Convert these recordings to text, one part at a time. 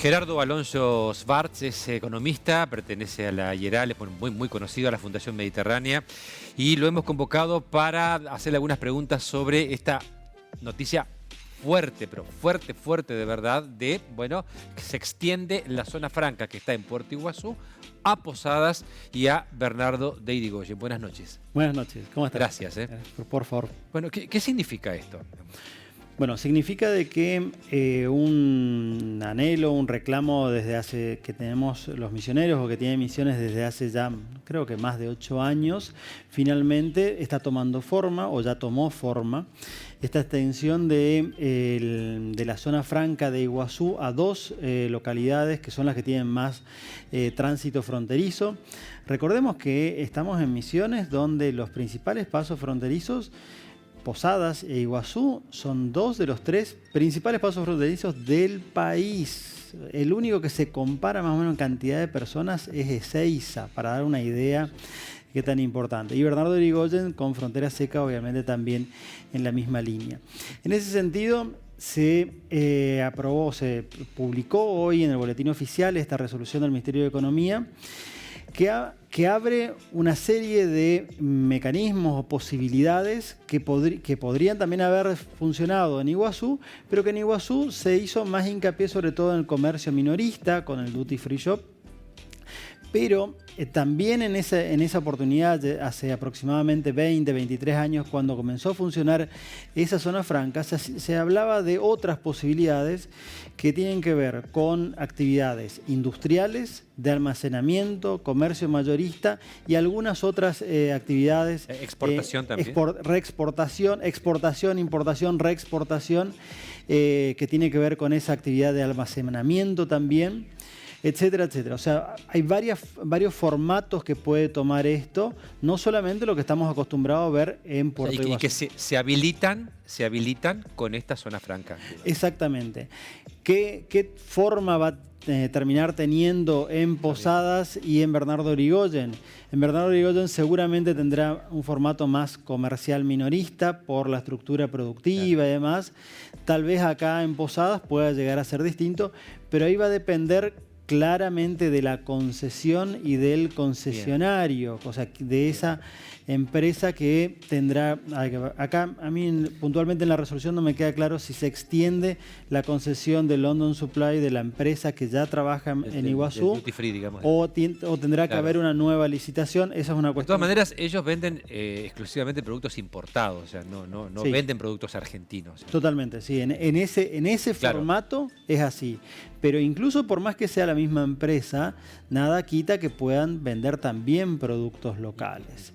Gerardo Alonso Schwartz es economista, pertenece a la IERAL, es muy conocido a la Fundación Mediterránea, y lo hemos convocado para hacerle algunas preguntas sobre esta noticia fuerte, pero fuerte de verdad, de, bueno, que se extiende la zona franca que está en Puerto Iguazú a Posadas y a Bernardo de Irigoyen. Buenas noches. Buenas noches, ¿cómo estás? Gracias. Por favor. Bueno, ¿qué significa esto? Bueno, significa de que un anhelo, un reclamo desde hace que tenemos los misioneros o que tienen misiones desde hace ya creo que más de 8 años, finalmente está tomando forma o ya tomó forma esta extensión de la zona franca de Iguazú a 2 localidades que son las que tienen más tránsito fronterizo. Recordemos que estamos en Misiones donde los principales pasos fronterizos, Posadas e Iguazú, son 2 de los 3 principales pasos fronterizos del país. El único que se compara más o menos en cantidad de personas es Ezeiza, para dar una idea qué tan importante. Y Bernardo de Irigoyen, con frontera seca, obviamente también en la misma línea. En ese sentido, se publicó hoy en el boletín oficial esta resolución del Ministerio de Economía, que abre una serie de mecanismos o posibilidades que podrían también haber funcionado en Iguazú, pero que en Iguazú se hizo más hincapié sobre todo en el comercio minorista, con el Duty Free Shop. Pero también en esa oportunidad, hace aproximadamente 20, 23 años, cuando comenzó a funcionar esa zona franca, se hablaba de otras posibilidades que tienen que ver con actividades industriales, de almacenamiento, comercio mayorista y algunas otras actividades. Exportación también. Exportación, importación, reexportación, que tiene que ver con esa actividad de almacenamiento también, etcétera, etcétera. O sea, hay varios formatos que puede tomar esto, no solamente lo que estamos acostumbrados a ver en Puerto Iguazú. Y que se habilitan con esta zona franca. Exactamente. ¿Qué forma va a terminar teniendo en Posadas y en Bernardo de Irigoyen? En Bernardo de Irigoyen seguramente tendrá un formato más comercial minorista por la estructura productiva y demás. Tal vez acá en Posadas pueda llegar a ser distinto, pero ahí va a depender claramente de la concesión y del concesionario, o sea, de esa empresa que tendrá. Acá a mí puntualmente en la resolución no me queda claro si se extiende la concesión de London Supply de la empresa que ya trabaja en Iguazú, duty free, digamos, o tendrá que haber una nueva licitación. Esa es una cuestión. De todas maneras, ellos venden exclusivamente productos importados, o sea, no Sí, venden productos argentinos. Totalmente, sí. En ese formato es así. Pero incluso por más que sea la misma empresa, nada quita que puedan vender también productos locales.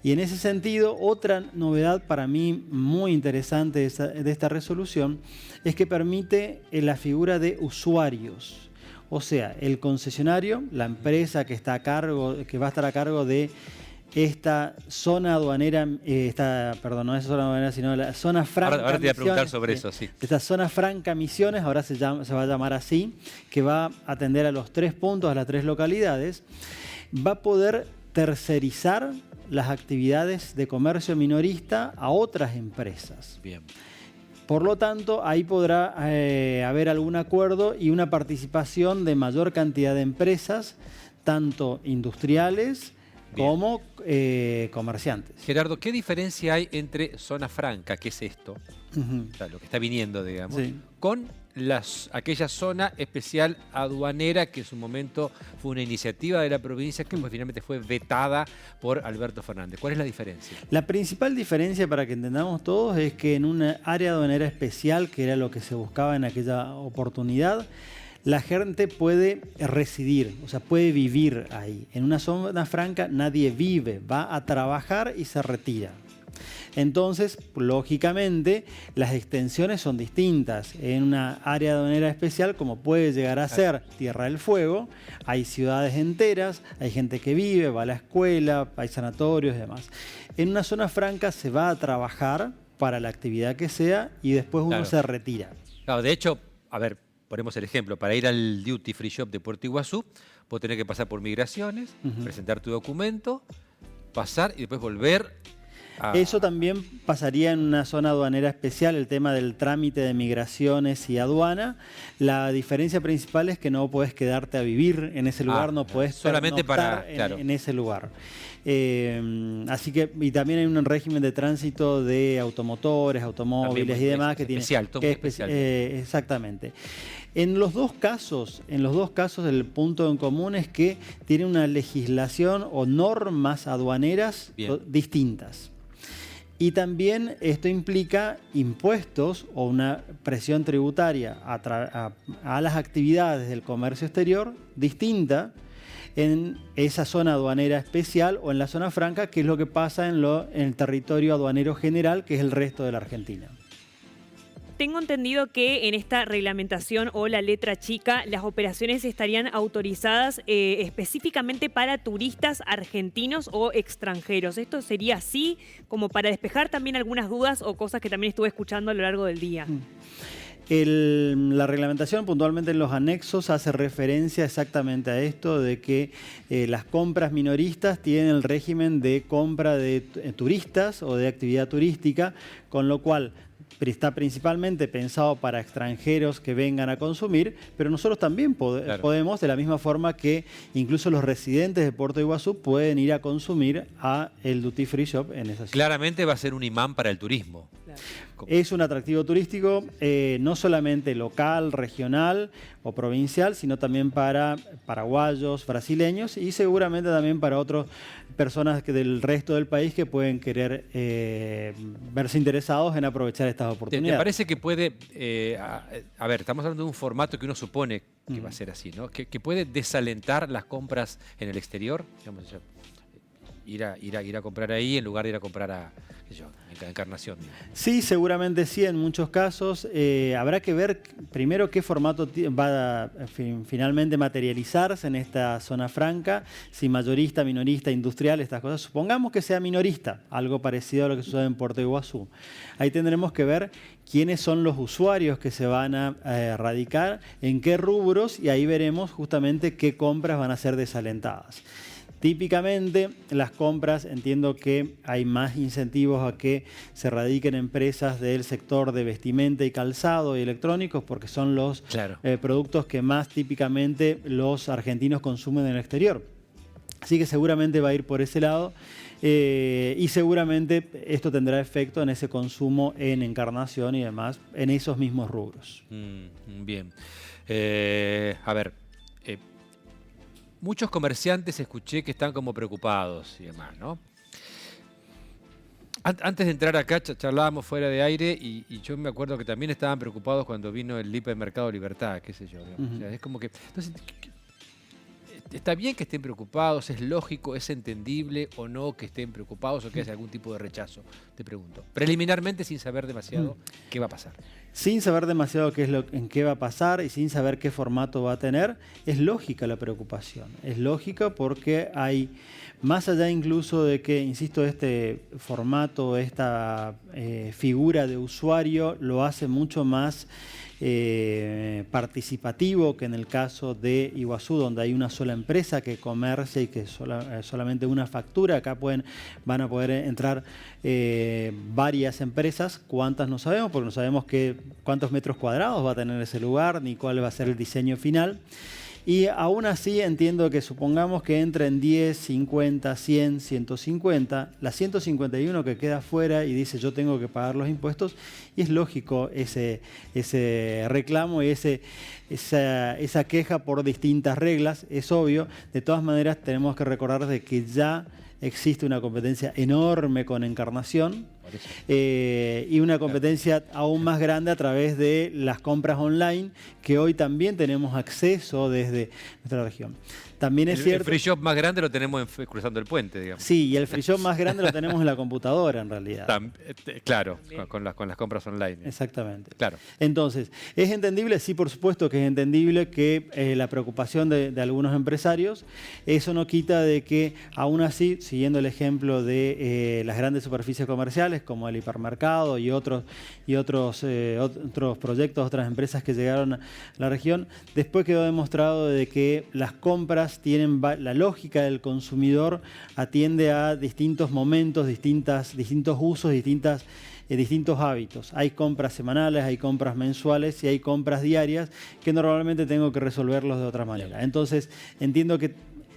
Y en ese sentido, otra novedad para mí muy interesante de esta resolución es que permite la figura de usuarios. O sea, el concesionario, la empresa que va a estar a cargo de esta zona aduanera, no es zona aduanera, sino la zona franca. Ahora te voy a preguntar sobre Misiones, eso, sí. Esta zona franca Misiones, ahora se va a llamar así, que va a atender a los 3 puntos, a las 3 localidades, va a poder tercerizar las actividades de comercio minorista a otras empresas. Bien. Por lo tanto, ahí podrá haber algún acuerdo y una participación de mayor cantidad de empresas, tanto industriales como comerciantes. Gerardo, ¿qué diferencia hay entre zona franca, que es esto, o sea, lo que está viniendo, digamos, Sí, con aquella zona especial aduanera que en su momento fue una iniciativa de la provincia que finalmente fue vetada por Alberto Fernández? ¿Cuál es la diferencia? La principal diferencia, para que entendamos todos, es que en una área aduanera especial, que era lo que se buscaba en aquella oportunidad, la gente puede residir, o sea, puede vivir ahí. En una zona franca nadie vive, va a trabajar y se retira. Entonces, lógicamente, las extensiones son distintas. En una área aduanera especial, como puede llegar a ser Tierra del Fuego, hay ciudades enteras, hay gente que vive, va a la escuela, hay sanatorios y demás. En una zona franca se va a trabajar para la actividad que sea y después uno se retira. Claro, de hecho, a ver, ponemos el ejemplo, para ir al Duty Free Shop de Puerto Iguazú, vos tenés que pasar por migraciones, presentar tu documento, pasar y después volver Eso también pasaría en una zona aduanera especial, el tema del trámite de migraciones y aduana. La diferencia principal es que no puedes quedarte a vivir en ese lugar, no puedes solamente para, en ese lugar. Así que, y también hay un régimen de tránsito de automotores, automóviles y demás que tiene especial. Exactamente. En los dos casos, el punto en común es que tiene una legislación o normas aduaneras distintas. Y también esto implica impuestos o una presión tributaria a las actividades del comercio exterior distinta en esa zona aduanera especial o en la zona franca, que es lo que pasa en el territorio aduanero general, que es el resto de la Argentina. Tengo entendido que en esta reglamentación o la letra chica, las operaciones estarían autorizadas específicamente para turistas argentinos o extranjeros. ¿Esto sería así, como para despejar también algunas dudas o cosas que también estuve escuchando a lo largo del día? La reglamentación puntualmente en los anexos hace referencia exactamente a esto, de que las compras minoristas tienen el régimen de compra de turistas o de actividad turística, con lo cual está principalmente pensado para extranjeros que vengan a consumir, pero nosotros también podemos, de la misma forma que incluso los residentes de Puerto Iguazú pueden ir a consumir a el Duty Free Shop en esa ciudad. Claramente va a ser un imán para el turismo. Claro. Es un atractivo turístico, no solamente local, regional o provincial, sino también para paraguayos, brasileños y seguramente también para otras personas del resto del país que pueden querer verse interesados en aprovechar estas oportunidades. ¿Te parece que puede, a ver, estamos hablando de un formato que uno supone que va a ser así, ¿no? Que puede desalentar las compras en el exterior, digamos, ir a comprar ahí en lugar de ir a comprar a Encarnación? Sí, seguramente sí, en muchos casos. Habrá que ver primero qué formato va a finalmente materializarse en esta zona franca, si mayorista, minorista, industrial, estas cosas. Supongamos que sea minorista, algo parecido a lo que sucede en Puerto Iguazú. Ahí tendremos que ver quiénes son los usuarios que se van a radicar, en qué rubros, y ahí veremos justamente qué compras van a ser desalentadas. Típicamente las compras, entiendo que hay más incentivos a que se radiquen empresas del sector de vestimenta y calzado y electrónicos, porque son los productos que más típicamente los argentinos consumen en el exterior. Así que seguramente va a ir por ese lado y seguramente esto tendrá efecto en ese consumo en Encarnación y demás, en esos mismos rubros. Bien. A ver. Muchos comerciantes escuché que están como preocupados y demás, ¿no? Antes de entrar acá charlábamos fuera de aire y yo me acuerdo que también estaban preocupados cuando vino el Hipermercado Libertad, qué sé yo. O sea, es como que... Entonces, está bien que estén preocupados, es lógico, es entendible o no que estén preocupados o que haya algún tipo de rechazo, te pregunto. Preliminarmente, sin saber demasiado qué va a pasar. Sin saber demasiado en qué va a pasar y sin saber qué formato va a tener, es lógica la preocupación. Es lógica porque hay, más allá incluso de que, insisto, este formato, esta figura de usuario lo hace mucho más participativo que en el caso de Iguazú, donde hay una sola empresa que comercia y que solamente una factura. Acá van a poder entrar varias empresas. ¿Cuántas? No sabemos, porque no sabemos cuántos metros cuadrados va a tener ese lugar, ni cuál va a ser el diseño final. Y aún así entiendo que supongamos que entren 10, 50, 100, 150, la 151 que queda afuera y dice yo tengo que pagar los impuestos, y es lógico ese reclamo y esa queja por distintas reglas, es obvio. De todas maneras tenemos que recordar de que ya existe una competencia enorme con Encarnación y una competencia aún más grande a través de las compras online, que hoy también tenemos acceso desde nuestra región. También es cierto... El free shop más grande lo tenemos cruzando el puente, digamos. Sí, y el free shop más grande lo tenemos en la computadora, en realidad. Claro, con las compras online. Exactamente. Claro. Entonces, ¿es entendible? Sí, por supuesto que es entendible que la preocupación de algunos empresarios. Eso no quita de que, aún así, siguiendo el ejemplo de las grandes superficies comerciales, lugares como el hipermercado y otros proyectos, otras empresas que llegaron a la región. Después quedó demostrado de que las compras tienen la lógica del consumidor, atiende a distintos momentos, distintos usos, distintos hábitos. Hay compras semanales, hay compras mensuales y hay compras diarias que normalmente tengo que resolverlos de otra manera. Entonces, entiendo que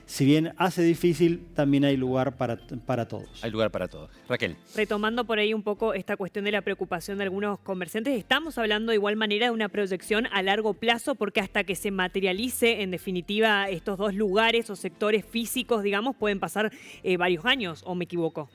si bien hace difícil, también hay lugar para todos. Hay lugar para todos. Raquel. Retomando por ahí un poco esta cuestión de la preocupación de algunos comerciantes, estamos hablando de igual manera de una proyección a largo plazo, porque hasta que se materialice en definitiva estos dos lugares o sectores físicos, digamos, pueden pasar varios años, ¿o me equivoco?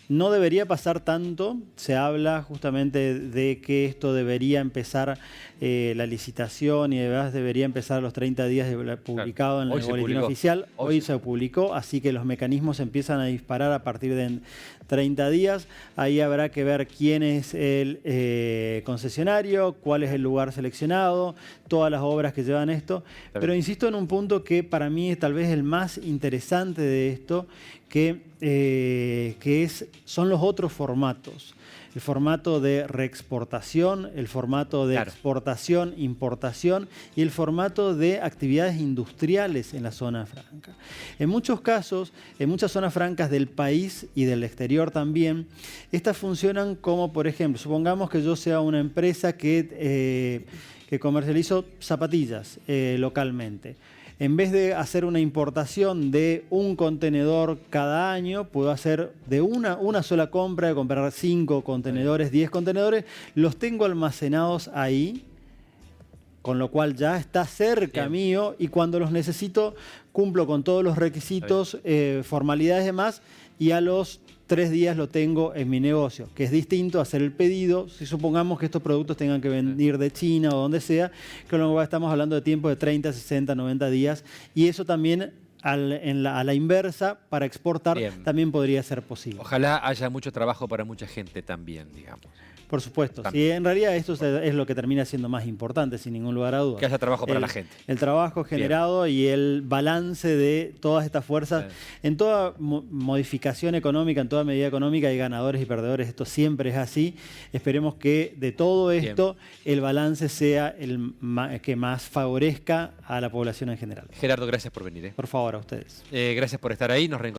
No debería pasar tanto, se habla justamente de que esto debería empezar la licitación y además debería empezar a los 30 días de publicado en el boletín oficial. Hoy se publicó, así que los mecanismos empiezan a disparar a partir de 30 días. Ahí habrá que ver quién es el concesionario, cuál es el lugar seleccionado, todas las obras que llevan esto. Pero insisto en un punto que para mí es tal vez el más interesante de esto, son los otros formatos. El formato de reexportación, el formato de exportación, importación y el formato de actividades industriales en la zona franca. En muchos casos, en muchas zonas francas del país y del exterior también, estas funcionan como, por ejemplo, supongamos que yo sea una empresa que comercializo zapatillas localmente. En vez de hacer una importación de un contenedor cada año, puedo hacer de una sola compra, de comprar 5 contenedores, 10 contenedores, los tengo almacenados ahí, con lo cual ya está cerca mío y cuando los necesito cumplo con todos los requisitos, formalidades y demás, y a los 3 días lo tengo en mi negocio, que es distinto a hacer el pedido, si supongamos que estos productos tengan que venir de China o donde sea, que luego estamos hablando de tiempos de 30, 60, 90 días, y eso también a la inversa, para exportar, también podría ser posible. Ojalá haya mucho trabajo para mucha gente también, digamos. Por supuesto. Sí, en realidad esto es lo que termina siendo más importante, sin ningún lugar a dudas. Que haya trabajo para la gente. El trabajo generado y el balance de todas estas fuerzas. En toda modificación económica, en toda medida económica, hay ganadores y perdedores. Esto siempre es así. Esperemos que de todo esto el balance sea el que más favorezca a la población en general. Gerardo, gracias por venir. Por favor, a ustedes. Gracias por estar ahí. Nos reencontramos.